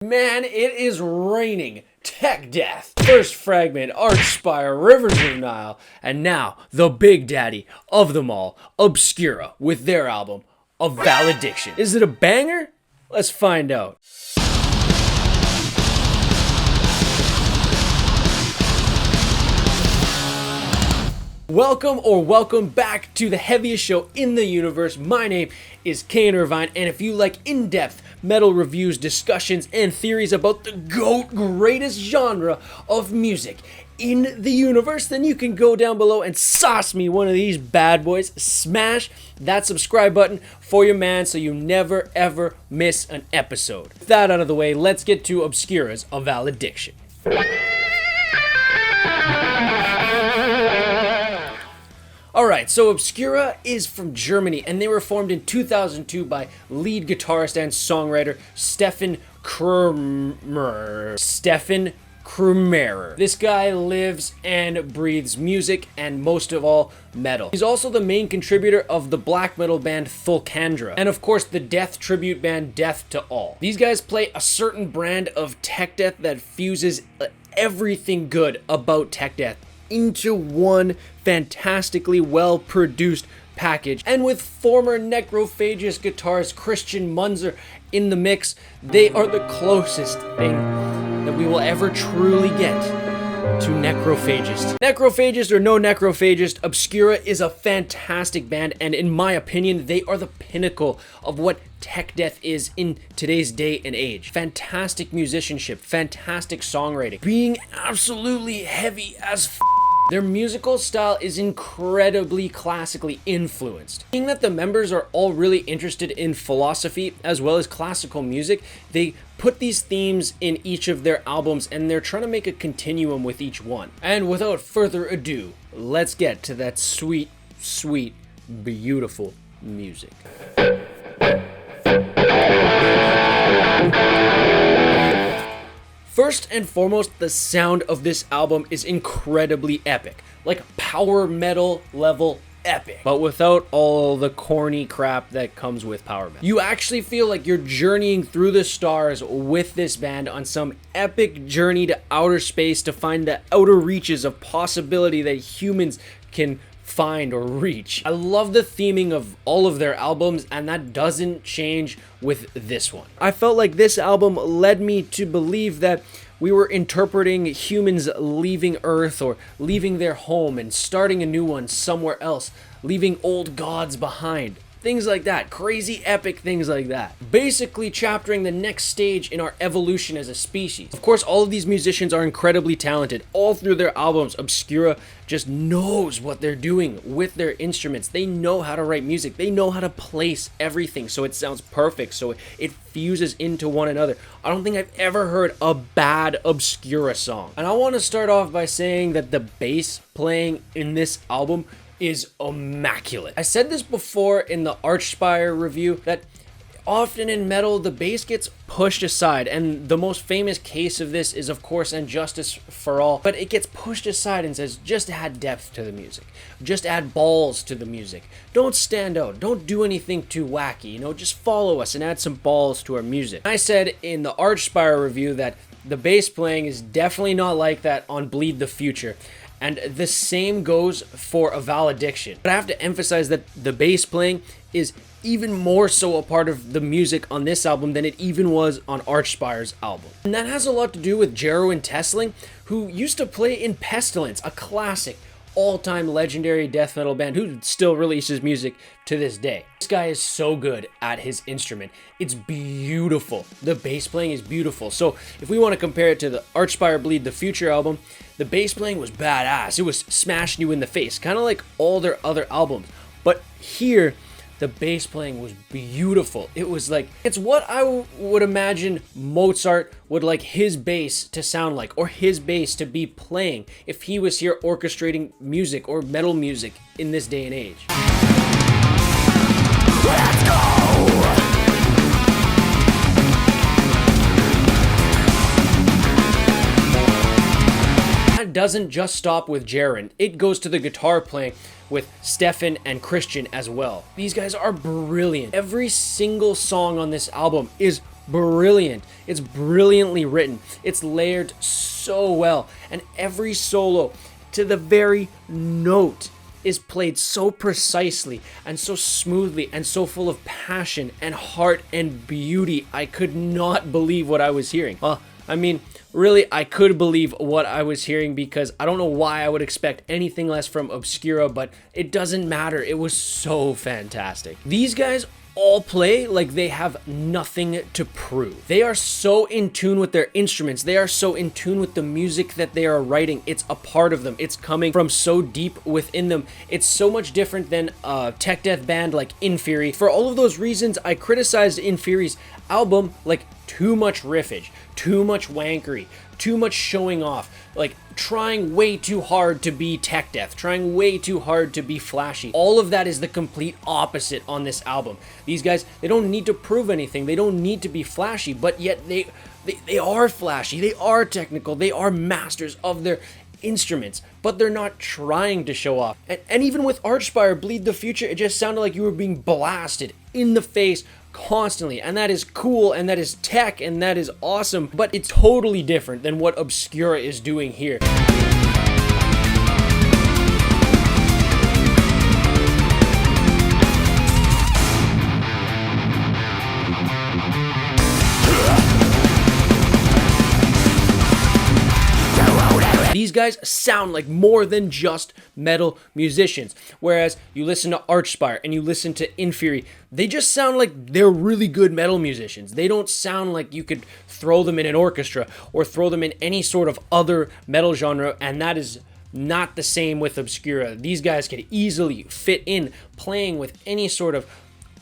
Man, it is raining tech death. First fragment, ARCHSPIRE, Rivers of Nile, and now the big daddy of them all, Obscura, with their album, A Valediction. Is it a banger? Let's find out. Welcome back to the heaviest show in the universe. My name is Kane Irvine, and if you like in-depth metal reviews, discussions, and theories about the greatest genre of music in the universe, then you can go down below and sauce me one of these bad boys. Smash that subscribe button for your man so you never ever miss an episode. With that out of the way, let's get to Obscura's A Valediction. Alright, so Obscura is from Germany, and they were formed in 2002 by lead guitarist and songwriter Stefan Krummerer. This guy lives and breathes music, and most of all, metal. He's also the main contributor of the black metal band Thulkandra, and of course the death tribute band Death to All. These guys play a certain brand of tech death that fuses everything good about tech death into one fantastically well-produced package. And with former Necrophagist guitarist Christian Munzer in the mix, they are the closest thing that we will ever truly get to Necrophagist. Necrophagist or no Necrophagist, Obscura is a fantastic band, and in my opinion, they are the pinnacle of what tech death is in today's day and age. Fantastic musicianship, fantastic songwriting, being absolutely heavy as Their musical style is incredibly classically influenced. Being that the members are all really interested in philosophy as well as classical music, they put these themes in each of their albums, and they're trying to make a continuum with each one. And without further ado, let's get to that sweet, sweet, beautiful music. First and foremost, the sound of this album is incredibly epic, like power metal level epic, but without all the corny crap that comes with power metal. You actually feel like you're journeying through the stars with this band on some epic journey to outer space to find the outer reaches of possibility that humans can find or reach. I love the theming of all of their albums, and that doesn't change with this one. I felt like this album led me to believe that we were interpreting humans leaving Earth or leaving their home and starting a new one somewhere else, leaving old gods behind. Things like that, crazy epic things like that. Basically chaptering the next stage in our evolution as a species. Of course, all of these musicians are incredibly talented. All through their albums, Obscura just knows what they're doing with their instruments. They know how to write music. They know how to place everything so it sounds perfect, so it fuses into one another. I don't think I've ever heard a bad Obscura song. And I want to start off by saying that the bass playing in this album is immaculate. I said this before in the ARCHSPIRE review that often in metal the bass gets pushed aside, and the most famous case of this is of course And Justice for All, but it gets pushed aside and says just add depth to the music, just add balls to the music, don't stand out, don't do anything too wacky, just follow us and add some balls to our music. I said in the ARCHSPIRE review that the bass playing is definitely not like that on Bleed the Future. And the same goes for A Valediction. But I have to emphasize that the bass playing is even more so a part of the music on this album than it even was on ARCHSPIRE's album. And that has a lot to do with Jeroen Tesling, who used to play in Pestilence, a classic, all-time legendary death metal band who still releases music to this day. This guy is so good at his instrument. It's beautiful. The bass playing is beautiful. So if we want to compare it to the ARCHSPIRE Bleed the Future album, the bass playing was badass. It was smashing you in the face, kind of like all their other albums. But here, the bass playing was beautiful. It was like, it's what I would imagine Mozart would like his bass to sound like, or his bass to be playing if he was here orchestrating music or metal music in this day and age. Let's go! That doesn't just stop with Jeroen. It goes to the guitar playing with Stefan and Christian as well. These guys are brilliant. Every single song on this album is brilliant. It's brilliantly written. It's layered so well, and every solo to the very note is played so precisely and so smoothly and so full of passion and heart and beauty. I could not believe what I was hearing. Well, I mean, really, I could believe what I was hearing, because I don't know why I would expect anything less from Obscura, but it doesn't matter. It was so fantastic. These guys all play like they have nothing to prove. They are so in tune with their instruments. They are so in tune with the music that they are writing. It's a part of them. It's coming from so deep within them. It's so much different than a tech death band like Inferi. For all of those reasons, I criticized Inferi's album like too much riffage, too much wankery, too much showing off, like trying way too hard to be tech death, trying way too hard to be flashy. All of that is the complete opposite on this album. These guys, they don't need to prove anything. They don't need to be flashy, but yet they are flashy. They are technical. They are masters of their instruments, but they're not trying to show off. And even with ARCHSPIRE, Bleed the Future, it just sounded like you were being blasted in the face constantly, and that is cool, and that is tech, and that is awesome, but it's totally different than what Obscura is doing here. These guys sound like more than just metal musicians. Whereas you listen to ARCHSPIRE and you listen to Inferi, they just sound like they're really good metal musicians. They don't sound like you could throw them in an orchestra or throw them in any sort of other metal genre, and that is not the same with Obscura. These guys could easily fit in playing with any sort of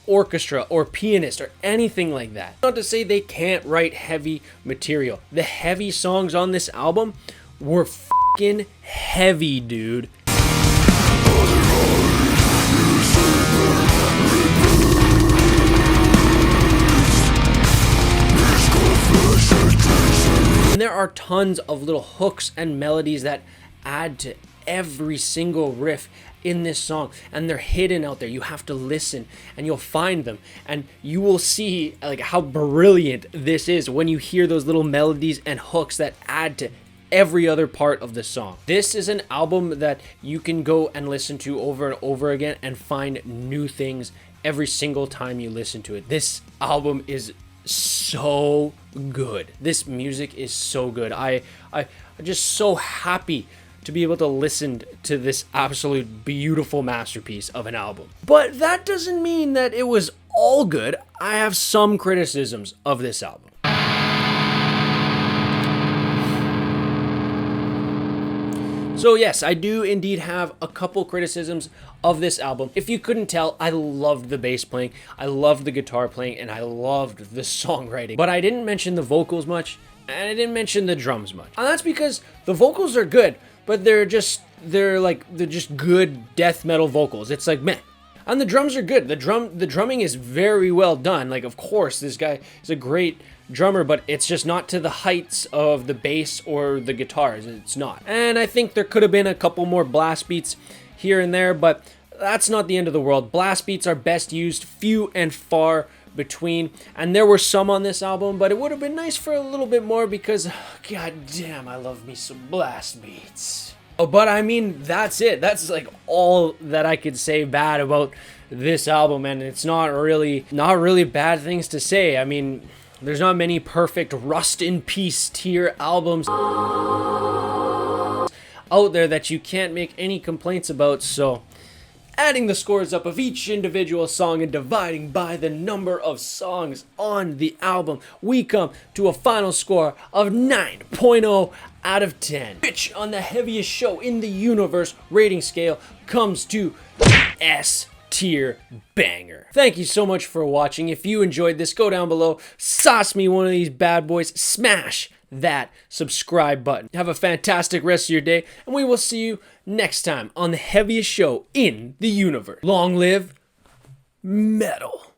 orchestra or pianist or anything like that. Not to say they can't write heavy material. The heavy songs on this album were fucking heavy, dude. And there are tons of little hooks and melodies that add to every single riff in this song, and they're hidden out there. You have to listen and you'll find them, and you will see like how brilliant this is when you hear those little melodies and hooks that add to every other part of the song. This is an album that you can go and listen to over and over again and find new things every single time you listen to it. This album is so good. This music is so good. I'm just so happy to be able to listen to this absolute beautiful masterpiece of an album. But that doesn't mean that it was all good. I have some criticisms of this album. So yes, I do indeed have a couple criticisms of this album. If you couldn't tell, I loved the bass playing, I loved the guitar playing, and I loved the songwriting. But I didn't mention the vocals much, and I didn't mention the drums much. And that's because the vocals are good, but they're just good death metal vocals. It's like, meh. And the drums are good. The drumming is very well done. Like, of course, this guy is a great drummer, but it's just not to the heights of the bass or the guitars. It's not. And I think there could have been a couple more blast beats here and there, but that's not the end of the world. Blast beats are best used few and far between, and there were some on this album, but it would have been nice for a little bit more, because god damn, I love me some blast beats. Oh, but I mean, that's it. That's like all that I could say bad about this album, and it's not really bad things to say. I mean, there's not many perfect Rust in Peace tier albums out there that you can't make any complaints about, so adding the scores up of each individual song and dividing by the number of songs on the album, we come to a final score of 9.0 out of 10, which on the heaviest show in the universe rating scale comes to S tier banger. Thank you so much for watching. If you enjoyed this, go down below, sauce me one of these bad boys, smash that subscribe button. Have a fantastic rest of your day, and we will see you next time on the heaviest show in the universe. Long live metal.